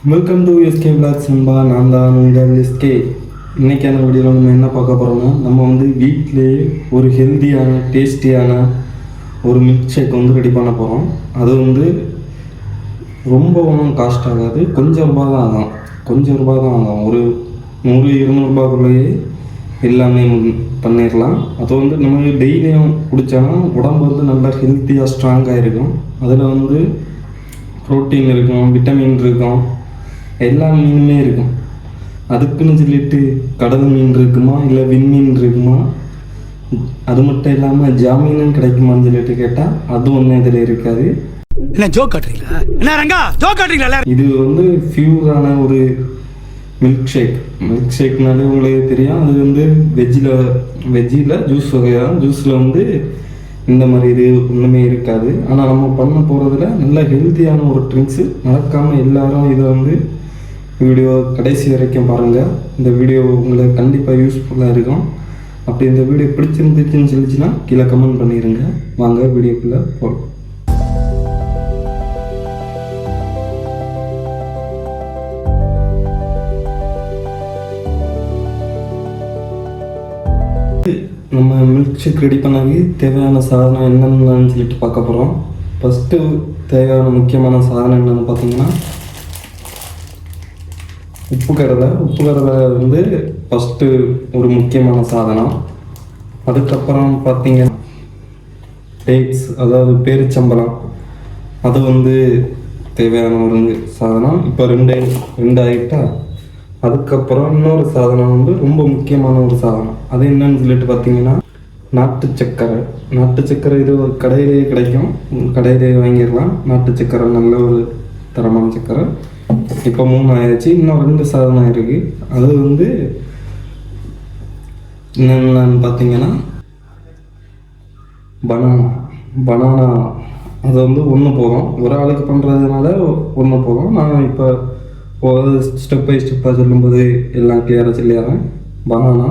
Welcome to SK vlogs நண்பா. நான் தான் உங்கள் எஸ்கே. இன்றைக்கான வீடியோவில் நம்ம என்ன பார்க்க போகிறோம்னா, நம்ம வந்து வீட்டிலேயே ஒரு ஹெல்த்தியான டேஸ்டியான ஒரு மில்க் ஷேக் வந்து ரெடி பண்ண போகிறோம். அது வந்து ரொம்ப ஒன்றும் காஸ்ட் ஆகாது, கொஞ்சம் ரூபா தான் ஆகும். ஒரு 100-200 எல்லாமே பண்ணிடலாம். அது வந்து நம்ம டெய்லியும் குடித்தோன்னா உடம்பு வந்து நல்லா ஹெல்த்தியாக ஸ்ட்ராங்காக இருக்கும். அதில் வந்து ப்ரோட்டீன் இருக்கும், விட்டமின் இருக்கும், எல்லா மீனுமே இருக்கும். அதுக்குன்னு சொல்லிட்டு கடல் மீன் இருக்குமா, இல்லை விண்மீன் இருக்குமா, அது மட்டும் இல்லாமல் ஜாமீனும் கிடைக்குமான்னு சொல்லிட்டு கேட்டால் அது ஒன்றும் இதில் இருக்காது. என்ன ஜோக் காட்டுறீங்களா? என்ன ரங்கா ஜோக் காட்டுறீங்களா? இது வந்து பியூரான ஒரு மில்க் ஷேக்னாலே உங்களுக்கு தெரியும். அது வந்து வெஜ்ஜில் ஜூஸ் வகையாக ஜூஸில் வந்து இந்த மாதிரி இது ஒன்றுமே இருக்காது. ஆனால் நம்ம பண்ண போகிறதுல நல்ல ஹெல்த்தியான ஒரு ட்ரிங்க்ஸு. மறக்காமல் எல்லாரும் இதை வந்து வீடியோ கடைசி வரைக்கும் பாருங்கள். இந்த வீடியோ உங்களுக்கு கண்டிப்பாக யூஸ்ஃபுல்லாக இருக்கும். அப்படி இந்த வீடியோ பிடிச்சிருந்துச்சுன்னு சொல்லிச்சுன்னா கீழே கமெண்ட் பண்ணிடுங்க. வாங்க வீடியோக்குள்ளே போகலாம். நம்ம மில்க் ஷேக் ரெடி பண்ணவே தேவையான சாதனம் என்னென்னு சொல்லிட்டு பார்க்க போகிறோம். ஃபஸ்ட்டு தேவையான முக்கியமான சாதனம் என்னென்னு பார்த்தீங்கன்னா, உப்பு கடலை வந்து ஃபஸ்ட்டு ஒரு முக்கியமான சாதனம். அதுக்கப்புறம் பார்த்தீங்கன்னா டேட்ஸ், அதாவது பேரிச்சம்பழம், அது வந்து தேவையான ஒரு சாதனம். இப்போ ரெண்டு ஆகிட்டா. அதுக்கப்புறம் இன்னொரு சாதனம் வந்து ரொம்ப முக்கியமான ஒரு சாதனம். அது என்னன்னு சொல்லிட்டு பார்த்தீங்கன்னா நாட்டு சக்கரை. இது ஒரு கடையிலேயே கிடைக்கும், கடையிலேயே வாங்கிடலாம். நாட்டு சக்கரை நல்ல ஒரு தரமான சக்கரை. இப்போ 3 ஆயிடுச்சு. இன்னும் 2 சாதனம் இருக்குது. அது வந்து என்னென்னு பார்த்தீங்கன்னா பனானா. அது வந்து ஒன்று போதும், ஒரு ஆளுக்கு பண்ணுறதுனால ஒன்று போதும். நான் இப்போ ஸ்டெப் பை ஸ்டெப்பாக சொல்லும்போது எல்லாம் கிளியராக சொல்லிடுறேன். பனானா.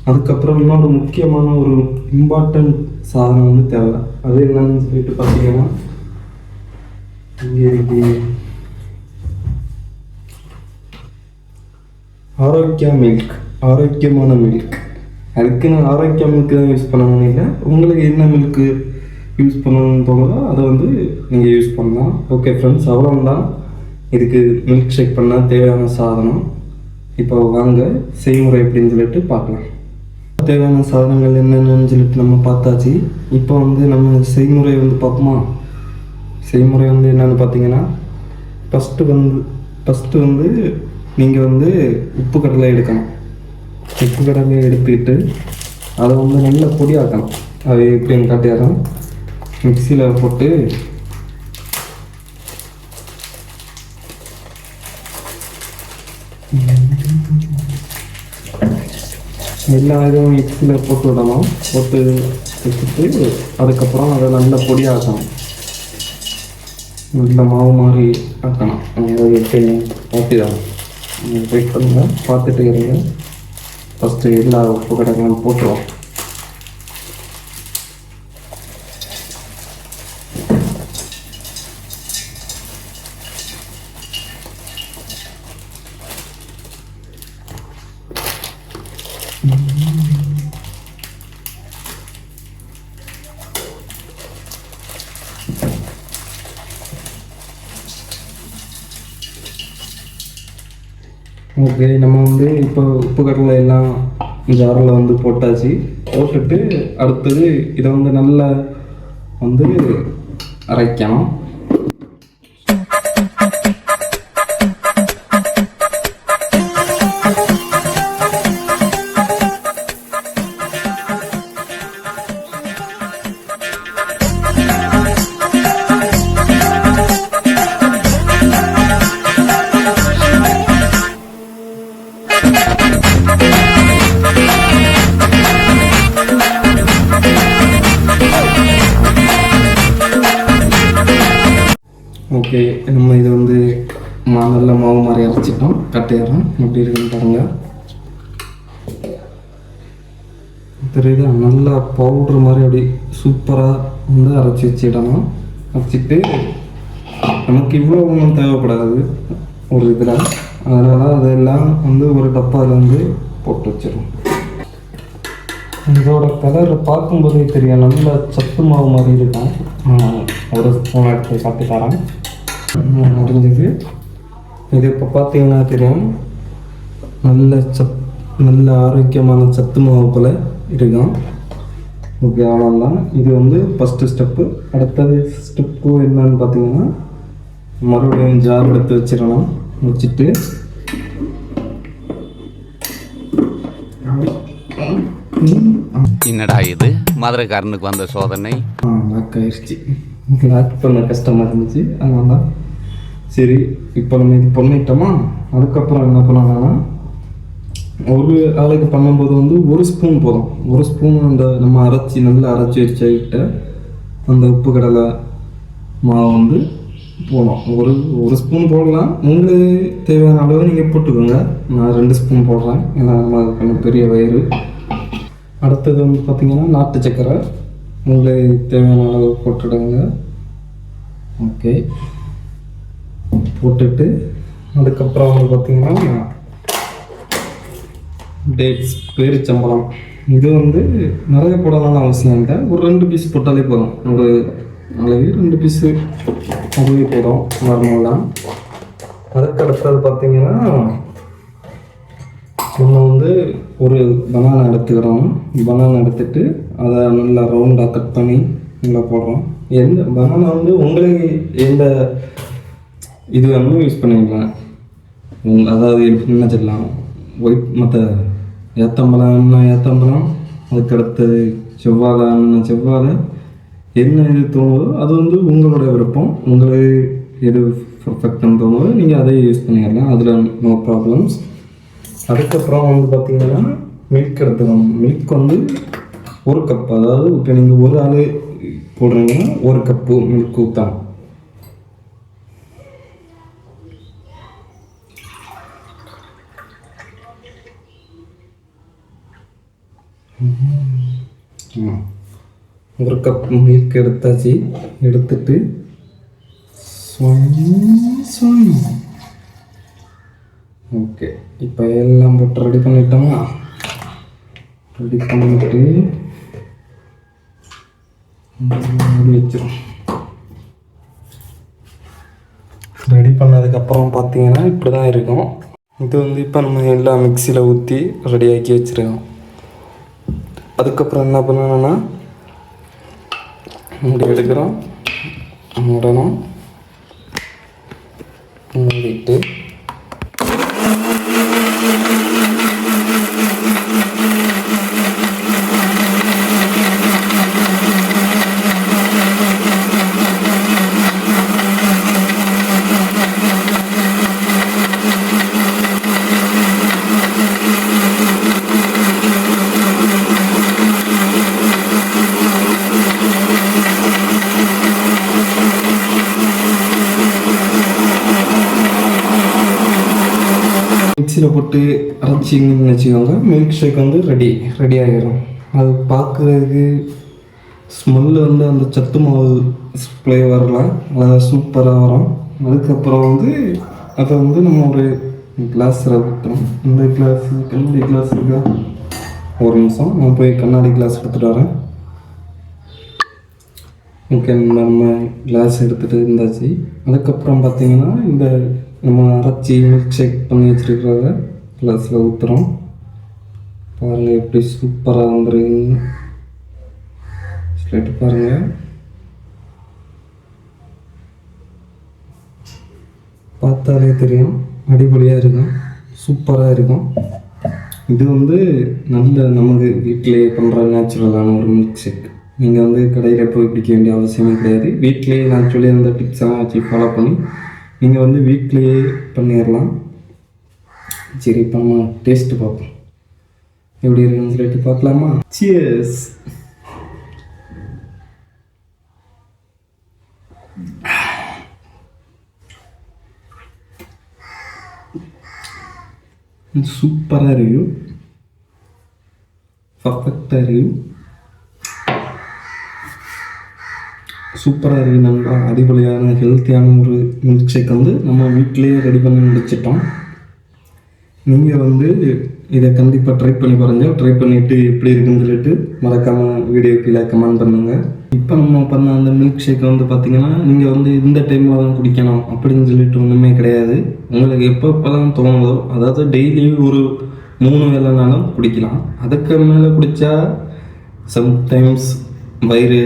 அதுக்கப்புறம் இன்னொரு முக்கியமான ஒரு இம்பார்ட்டன்ட் சாதனம் வந்து தேவை. அது என்னன்னு சொல்லிட்டு பார்த்தீங்கன்னா இங்கே இருக்கு ஆரோக்கியமான மில்க். அதுக்குன்னு ஆரோக்கிய மில்க் தான் யூஸ் பண்ணணும்னு இல்லை. உங்களுக்கு என்ன மில்க்கு யூஸ் பண்ணணும்னு தோணுதோ அதை வந்து நீங்கள் யூஸ் பண்ணலாம். ஓகே ஃப்ரெண்ட்ஸ், அவ்வளோதான் இதுக்கு மில்க் ஷேக் பண்ண தேவையான சாதனம். இப்போ வாங்க செய்முறை எப்படின்னு சொல்லிட்டு பார்க்கலாம். தேவையான சாதனங்கள் என்னென்னு சொல்லிட்டு நம்ம பார்த்தாச்சு. இப்போ வந்து நம்ம செய்முறை வந்து பார்ப்போமா. செய்முறை வந்து என்னென்னு பார்த்தீங்கன்னா, ஃபஸ்ட்டு வந்து நீங்கள் வந்து உப்பு கடலை எடுக்கணும். உப்பு கடலை எடுத்துக்கிட்டு அதை வந்து நல்ல பொடியாக்கணும். அது எப்படின்னு காட்டியாரம் மிக்சியில் போட்டு எல்லா இதுவும் மிக்சியில் போட்டு விடணும். போட்டு வச்சுட்டு அதுக்கப்புறம் அதை நல்ல பொடியாக்கணும். நல்ல மாவு மாதிரி ஆக்கணும். எப்படி ஓட்டிதான் வெயிட் பண்ணுங்க, பார்த்துட்டு இருங்க. ஃபஸ்ட்டு எல்லா உப்பு கடைகளும் போட்டுருவோம். ஓகே, நம்ம வந்து இப்போ உப்பு கடலை எல்லாம் ஜாரில் வந்து போட்டாச்சு. போட்டுட்டு அடுத்தது இதை வந்து நல்லா வந்து அரைக்கணும். ஓகே, நம்ம இது வந்து நல்ல மாவு மாதிரி அரைச்சிட்டோம். கட்டையிறோம் எப்படி இருக்குன்னு பாருங்கள். தெரியுது, நல்லா பவுட்ரு மாதிரி அப்படி சூப்பராக வந்து அரைச்சி வச்சிடணும். வச்சுட்டு நமக்கு இவ்வளோ ஒன்றும் தேவைப்படாது. ஒரு இதில். அதனால் அதெல்லாம் வந்து ஒரு டப்பாவில் வந்து போட்டு வச்சிடும். இதோட கலரை பார்க்கும்போதே தெரியும், நல்ல சத்து மாவு மாதிரி இருக்கும். ஒரு ஸ்பூன் எடுத்து சாப்பிட்டு தரேன். முடிஞ்சது. இது இப்போ பார்த்தீங்கன்னா தெரியும், நல்ல ஆரோக்கியமான சத்து மாவு போல் இருக்கும். ஓகே, அவ்வளோதான். இது வந்து ஃபஸ்ட்டு ஸ்டெப்பு. அடுத்தது ஸ்டெப்பு என்னன்னு பார்த்தீங்கன்னா, மறுபடியும் ஜார் எடுத்து வச்சிடணும். வச்சுட்டு என்னடா இது மதுரைக்காரனுக்கு வந்த சோதனை? லாக் ஆயிடுச்சு. லாக் பண்ண கஷ்டமாக இருந்துச்சு. அதனால தான் சரி இப்போ நம்ம இது பண்ணிட்டோமா. அதுக்கப்புறம் என்ன பண்ணலாம்னா, ஒரு ஆளுக்கு பண்ணும்போது வந்து ஒரு ஸ்பூன் போதும். ஒரு ஸ்பூன் அந்த நம்ம நல்லா அரைச்சி வச்சுக்கிட்ட அந்த உப்பு கடலை மாவு வந்து போடணும். ஒரு ஸ்பூன் போடலாம். உங்களுக்கு தேவையான அளவு நீங்கள் போட்டுக்கோங்க. நான் 2 ஸ்பூன் போடுறேன், ஏன்னா நம்ம பெரிய வயிறு. அடுத்தது வந்து பார்த்திங்கன்னா நாட்டு சக்கரை உங்களுக்கு தேவையான அளவு போட்டுடுங்க. ஓகே, போட்டுட்டு அதுக்கப்புறம் வந்து பார்த்திங்கன்னா டேட்ஸ், பேரிச்சம்பழம். இது வந்து நிறைய போடலாம்னு அவசியம் இல்லை. ஒரு 2 பீஸ் போட்டாலே போதும். ஒரு அளவு 2 பீஸு அதுவே போதும் நார்மலாக. அதுக்கு அடுத்தது பார்த்திங்கன்னா நம்ம வந்து ஒரு பனானா எடுத்துக்கிறோம். பனானா எடுத்துகிட்டு அதை நல்லா ரவுண்டாக கட் பண்ணி நல்லா போடுறோம். எந்த பனானா வந்து உங்களுக்கு எந்த இது வேணுமோ யூஸ் பண்ணிக்கலாம். அதாவது என்ன சொல்லலாம், ஒயிட் மற்ற ஏத்தம்பழம், அதுக்கடுத்தது செவ்வாழை, என்ன இது தோணுதோ அது வந்து உங்களோட விருப்பம். உங்களுக்கு எது பர்ஃபெக்ட்னு தோணுதோ நீங்கள் அதை யூஸ் பண்ணிடலாம். அதில் நோ ப்ராப்ளம்ஸ். அதுக்கப்புறம் வந்து பார்த்திங்கன்னா மில்க் எடுத்துக்கணும். மில்க் வந்து 1 கப், அதாவது இப்போ நீங்கள் ஒரு ஆள் போடுறீங்கன்னா 1 கப்பு மில்க் ஊற்றணும். ஒரு கப் மில்க் எடுத்தாச்சு. எடுத்துட்டு ஓகே, இப்போ எல்லாம் போட்டு ரெடி பண்ணிட்டோமா. ரெடி பண்ணிட்டு வச்சிடும். ரெடி பண்ணதுக்கப்புறம் பார்த்தீங்கன்னா இப்படி தான் இருக்கும். இது வந்து இப்போ நம்ம எல்லாம் மிக்சியில் ஊற்றி ரெடியாக்கி வச்சுருக்கோம். அதுக்கப்புறம் என்ன பண்ணணும்னா மூடி எடுக்கிறோம், மூடணும். மூடிட்டு மிக்சியில் போட்டு அரைச்சிங்கன்னு வச்சுக்கோங்க. மில்க் ஷேக் வந்து ரெடி ஆகிடும். அது பார்க்குறதுக்கு ஸ்மெல்லு வந்து அந்த சத்து மாவு ஃப்ளேவரில் அது சூப்பராக வரும். அதுக்கப்புறம் வந்து அதை வந்து நம்ம ஒரு கிளாஸில் ஊற்றணும். இந்த கண்ணாடி கிளாஸ் இருக்கா, ஒரு நிமிஷம் நான் போய் கண்ணாடி கிளாஸ் எடுத்துகிட்டு வரேன். ஓகே, நம்ம கிளாஸ் எடுத்துகிட்டு இருந்தாச்சு. அதுக்கப்புறம் பார்த்திங்கன்னா இந்த நம்ம அரைச்சி மில்க் ஷேக் பண்ணி வச்சுருக்கிறத கிளாஸில் ஊற்றுறோம். பாருங்கள் எப்படி சூப்பராக வந்துருக்குன்னு சொல்லிட்டு பாருங்கள். பார்த்தாலே தெரியும், அடிப்படையாக இருக்கும், சூப்பராக இருக்கும். இது வந்து நல்ல நமக்கு வீட்டிலேயே பண்ணுற நேச்சுரலான ஒரு மில்க் ஷேக். நீங்கள் வந்து கடையில் போய் பிடிக்க வேண்டிய அவசியமே கிடையாது. வீட்டிலேயே நான் சொல்லி அந்த டிப்ஸெல்லாம் வச்சு ஃபாலோ பண்ணி நீங்கள் வந்து வீட்டிலேயே பண்ணிடலாம். சரி, இப்போ நம்ம டேஸ்ட்டு பார்ப்போம், எப்படி இருக்குன்னு சொல்லிட்டு பார்க்கலாமா. சியர்ஸ். சூப்பராக இருக்கும், பர்ஃபெக்டாக இருக்கும், சூப்பராக இருக்குது நண்பா. அடிப்படையான ஹெல்த்தியான ஒரு மில்க் ஷேக் வந்து நம்ம வீட்டிலேயே ரெடி பண்ணி முடிச்சிட்டோம். நீங்கள் வந்து இதை கண்டிப்பாக ட்ரை பண்ணி பாருங்கள். ட்ரை பண்ணிவிட்டு எப்படி இருக்குன்னு சொல்லிட்டு மறக்காமல் வீடியோ கீழே கமெண்ட் பண்ணுங்கள். இப்போ நம்ம பண்ண அந்த மில்க் ஷேக்கை வந்து பார்த்திங்கன்னா நீங்கள் வந்து இந்த டைமில் தான் குடிக்கணும் அப்படின்னு சொல்லிட்டு ஒன்றுமே கிடையாது. உங்களுக்கு எப்பப்போலாம் தோணுதோ, அதாவது டெய்லி ஒரு 3 வேளைனாலும் குடிக்கலாம். அதுக்கு மேலே குடித்தா சம்டைம்ஸ் வயிறு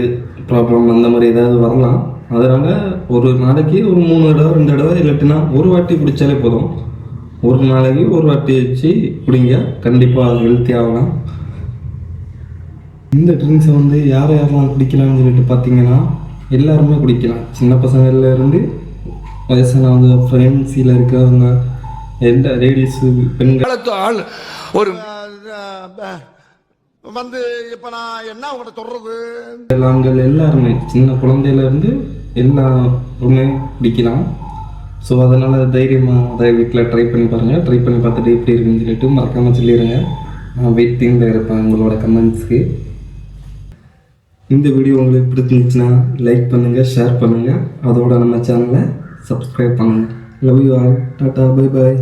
ப்ராப்ளம் அந்த மாதிரி ஏதாவது வரலாம். அதனால் ஒரு நாளைக்கு ஒரு 3 தடவை 2 தடவை இல்லாட்டினா ஒரு வாட்டி குடித்தாலே போதும். ஒரு நாளைக்கு ஒரு வாட்டி வச்சு குடிங்க, கண்டிப்பாக ஹெல்த்தி ஆகலாம். இந்த ட்ரிங்க்ஸை வந்து யாரெல்லாம் குடிக்கலாம்னு சொல்லிட்டு பார்த்தீங்கன்னா எல்லாருமே குடிக்கலாம். சின்ன பசங்கள்லேருந்து வயசானவங்க, ஃப்ரெண்ட்ஸில் இருக்கிறவங்க, எல்லா லேடிஸு, பெண்கள் ஆள் ஒரு வந்து இப்போ நான் என்ன உங்கள்கிட்ட சொல்றது, ஆண்கள் எல்லாருமே, சின்ன குழந்தையிலேருந்து எல்லாருமே குடிக்கலாம். ஸோ அதனால் தைரியமாக அதை வீட்டில் ட்ரை பண்ணி பாருங்கள். ட்ரை பண்ணி பார்த்துட்டு எப்படி இருக்குன்னு சொல்லிட்டு மறக்காமல் சொல்லிடுங்க. நான் வெயிட்டிங்கில் இருப்பேன் உங்களோட கமெண்ட்ஸ்க்கு. இந்த வீடியோ உங்களுக்கு பிடிச்சிருந்துச்சுன்னா லைக் பண்ணுங்கள், ஷேர் பண்ணுங்கள். அதோட நம்ம சேனலை சப்ஸ்கிரைப் பண்ணுங்கள். Love you all. Tata, bye bye.